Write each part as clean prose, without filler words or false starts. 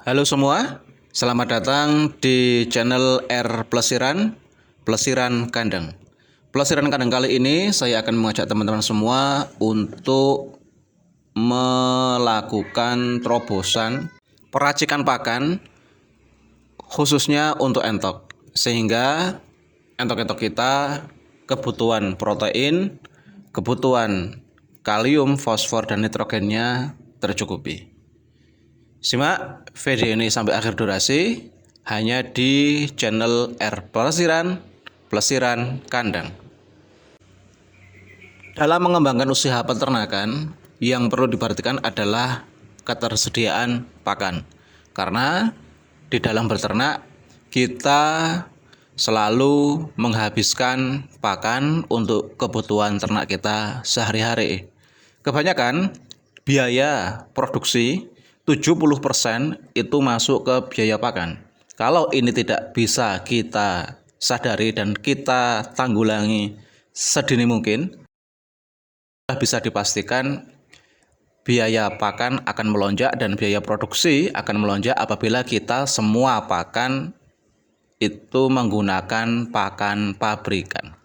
Halo semua, selamat datang di channel R Plesiran, Plesiran Kandang. Plesiran Kandang kali ini saya akan mengajak teman-teman semua untuk melakukan terobosan peracikan pakan khususnya untuk entok. Sehingga entok-entok kita kebutuhan protein, kebutuhan kalium, fosfor, dan nitrogennya tercukupi. Simak video ini sampai akhir durasi hanya di channel R Plesiran, Plesiran Kandang. Dalam mengembangkan usaha peternakan, yang perlu diperhatikan adalah ketersediaan pakan. Karena di dalam beternak kita selalu menghabiskan pakan untuk kebutuhan ternak kita sehari-hari. Kebanyakan biaya produksi 70% itu masuk ke biaya pakan. Kalau ini tidak bisa kita sadari dan kita tanggulangi sedini mungkin, bisa dipastikan biaya pakan akan melonjak dan biaya produksi akan melonjak apabila kita semua pakan itu menggunakan pakan pabrikan.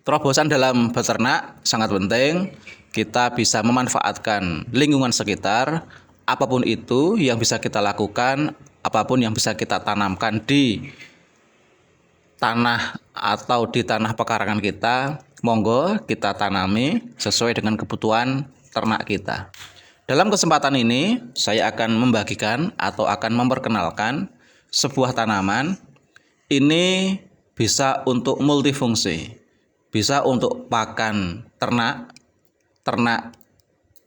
Terobosan dalam beternak sangat penting. Kita bisa memanfaatkan lingkungan sekitar, apapun itu yang bisa kita lakukan, apapun yang bisa kita tanamkan di tanah atau di tanah pekarangan kita, monggo kita tanami sesuai dengan kebutuhan ternak kita. Dalam kesempatan ini, saya akan membagikan atau akan memperkenalkan sebuah tanaman. Ini bisa untuk multifungsi, bisa untuk pakan ternak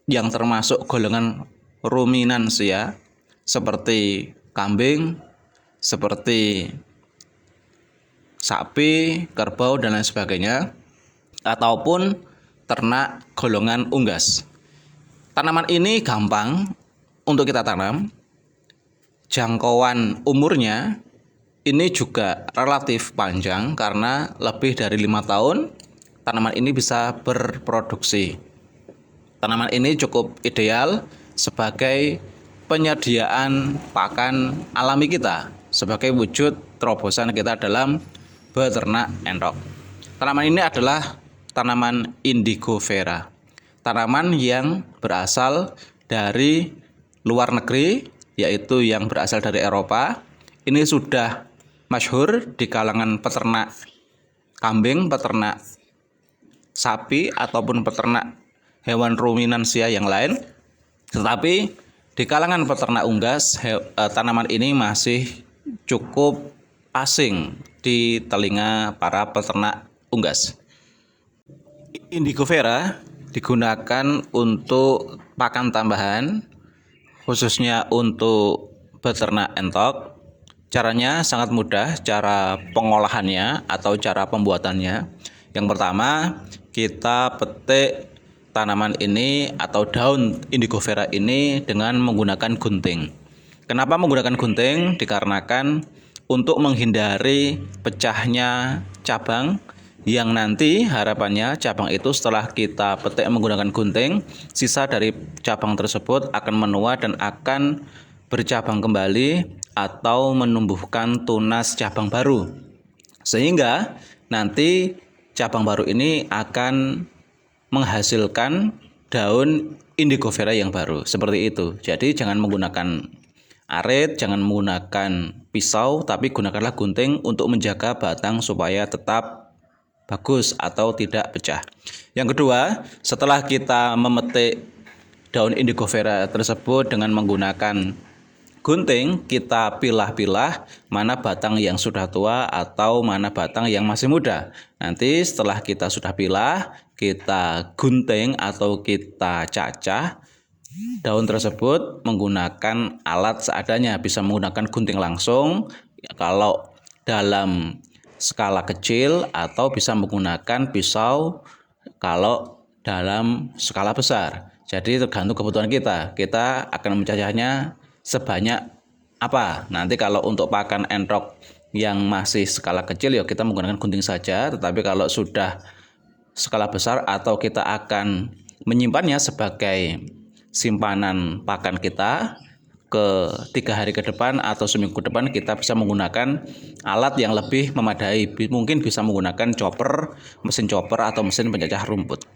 yang termasuk golongan ruminansia seperti kambing, seperti sapi, kerbau, dan lain sebagainya, ataupun ternak golongan unggas. Tanaman ini gampang untuk kita tanam. Jangkauan umurnya ini juga relatif panjang karena lebih dari 5 tahun tanaman ini bisa berproduksi. Tanaman ini cukup ideal sebagai penyediaan pakan alami kita, sebagai wujud terobosan kita dalam beternak entok. Tanaman ini adalah tanaman Indigo Vera, tanaman yang berasal dari luar negeri, yaitu yang berasal dari Eropa. Ini sudah masyhur di kalangan peternak kambing, peternak sapi, ataupun peternak hewan ruminansia yang lain. Tetapi di kalangan peternak unggas, tanaman ini masih cukup asing di telinga para peternak unggas. Indigo Vera digunakan untuk pakan tambahan, khususnya untuk beternak entok. Caranya sangat mudah, cara pengolahannya atau cara pembuatannya. Yang pertama, kita petik tanaman ini atau daun Indigo Vera ini dengan menggunakan gunting. Kenapa menggunakan gunting? Dikarenakan untuk menghindari pecahnya cabang, yang nanti harapannya cabang itu setelah kita petik menggunakan gunting, sisa dari cabang tersebut akan menua dan akan bercabang kembali atau menumbuhkan tunas cabang baru, sehingga nanti cabang baru ini akan menghasilkan daun Indigo Vera yang baru. Seperti itu. Jadi jangan menggunakan arit, jangan menggunakan pisau, tapi gunakanlah gunting untuk menjaga batang supaya tetap bagus atau tidak pecah. Yang kedua, setelah kita memetik daun Indigo Vera tersebut dengan menggunakan gunting, kita pilah-pilah mana batang yang sudah tua atau mana batang yang masih muda. Nanti setelah kita sudah pilah, kita gunting atau kita cacah daun tersebut menggunakan alat seadanya. Bisa menggunakan gunting langsung kalau dalam skala kecil, atau bisa menggunakan pisau kalau dalam skala besar. Jadi tergantung kebutuhan kita. Kita akan mencacahnya sebanyak apa. Nanti kalau untuk pakan entok yang masih skala kecil ya kita menggunakan gunting saja, tetapi kalau sudah skala besar atau kita akan menyimpannya sebagai simpanan pakan kita, ke 3 hari ke depan atau seminggu ke depan kita bisa menggunakan alat yang lebih memadai. Mungkin bisa menggunakan mesin chopper atau mesin pencacah rumput.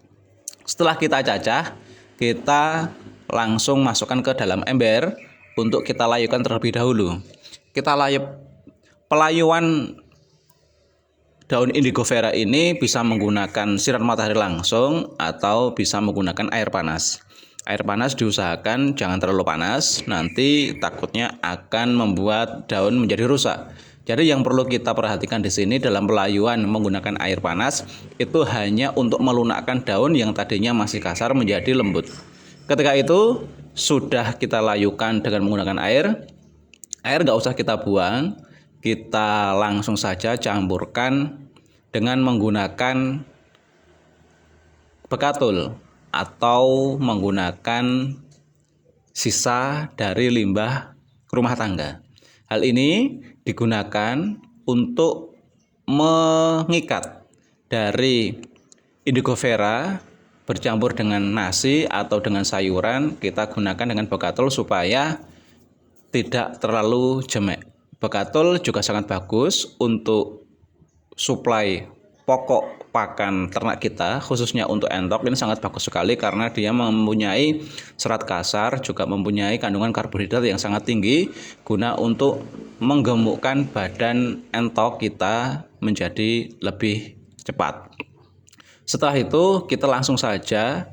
Setelah kita cacah, kita langsung masukkan ke dalam ember untuk kita layukan terlebih dahulu. Pelayuan daun indigo vera ini bisa menggunakan sinar matahari langsung atau bisa menggunakan air panas. Air panas diusahakan jangan terlalu panas, nanti takutnya akan membuat daun menjadi rusak. Jadi yang perlu kita perhatikan di sini dalam pelayuan menggunakan air panas itu hanya untuk melunakkan daun yang tadinya masih kasar menjadi lembut. Ketika itu sudah kita layukan dengan menggunakan air nggak usah kita buang. Kita langsung saja campurkan dengan menggunakan bekatul atau menggunakan sisa dari limbah rumah tangga. Hal ini digunakan untuk mengikat dari indigo vera bercampur dengan nasi atau dengan sayuran. Kita gunakan dengan bekatul supaya tidak terlalu jemek. Bekatul juga sangat bagus untuk suplai pokok pakan ternak kita, khususnya untuk entok. Ini sangat bagus sekali karena dia mempunyai serat kasar, juga mempunyai kandungan karbohidrat yang sangat tinggi guna untuk menggemukkan badan entok kita menjadi lebih cepat. Setelah itu kita langsung saja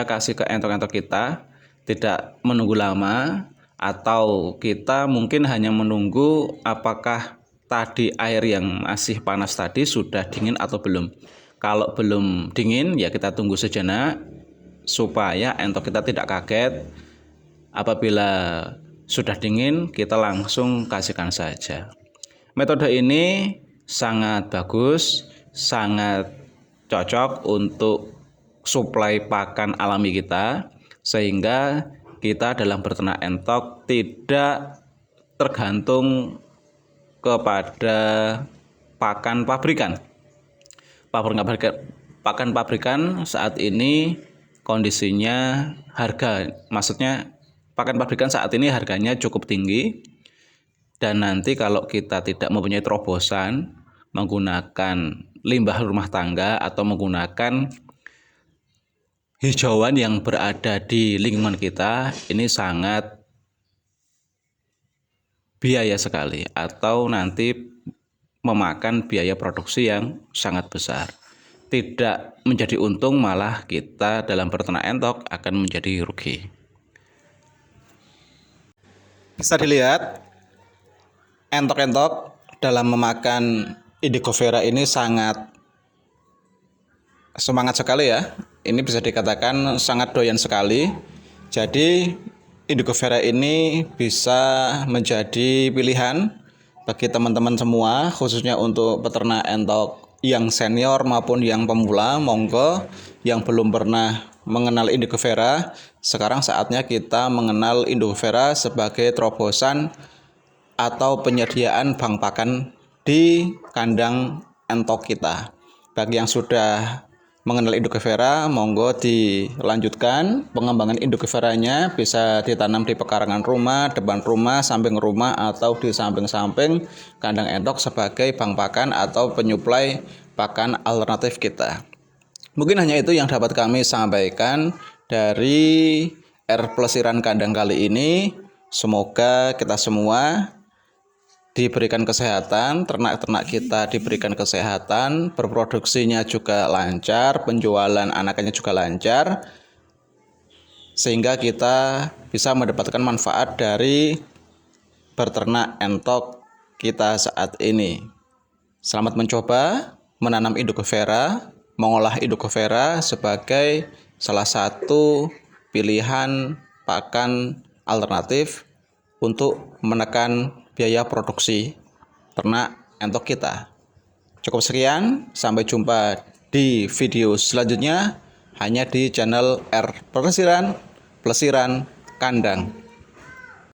kasih ke entok-entok kita, tidak menunggu lama, atau kita mungkin hanya menunggu apakah tadi air yang masih panas tadi sudah dingin atau belum. Kalau belum dingin ya kita tunggu sejenak supaya entok kita tidak kaget. Apabila sudah dingin kita langsung kasihkan saja. Metode ini sangat bagus, sangat cocok untuk suplai pakan alami kita, sehingga kita dalam berternak entok tidak tergantung kepada pakan pabrikan. Pakan pabrikan saat ini kondisinya pakan pabrikan saat ini harganya cukup tinggi, dan nanti kalau kita tidak mempunyai terobosan menggunakan limbah rumah tangga atau menggunakan hijauan yang berada di lingkungan kita, ini sangat biaya sekali atau nanti memakan biaya produksi yang sangat besar. Tidak menjadi untung, malah kita dalam berternak entok akan menjadi rugi. Bisa dilihat entok-entok dalam memakan indigo vera ini sangat semangat sekali ya. Ini bisa dikatakan sangat doyan sekali. Jadi indigo vera ini bisa menjadi pilihan bagi teman-teman semua, khususnya untuk peternak entok yang senior maupun yang pemula. Monggo yang belum pernah mengenal indigo vera, sekarang saatnya kita mengenal indigo vera sebagai terobosan atau penyediaan bank pakan di kandang entok kita. Bagi yang sudah mengenal indigo vera, monggo dilanjutkan pengembangan indigo veranya, bisa ditanam di pekarangan rumah, depan rumah, samping rumah, atau di samping-samping kandang entok sebagai bank pakan atau penyuplai pakan alternatif kita. Mungkin hanya itu yang dapat kami sampaikan dari Plesiran Kandang kali ini. Semoga kita semua diberikan kesehatan, ternak-ternak kita diberikan kesehatan, berproduksinya juga lancar, penjualan anakannya juga lancar, sehingga kita bisa mendapatkan manfaat dari berternak entok kita saat ini. Selamat mencoba menanam indigo vera, mengolah indigo vera sebagai salah satu pilihan pakan alternatif untuk menekan biaya produksi ternak entok kita. Cukup sekian, sampai jumpa di video selanjutnya hanya di channel Plesiran Kandang.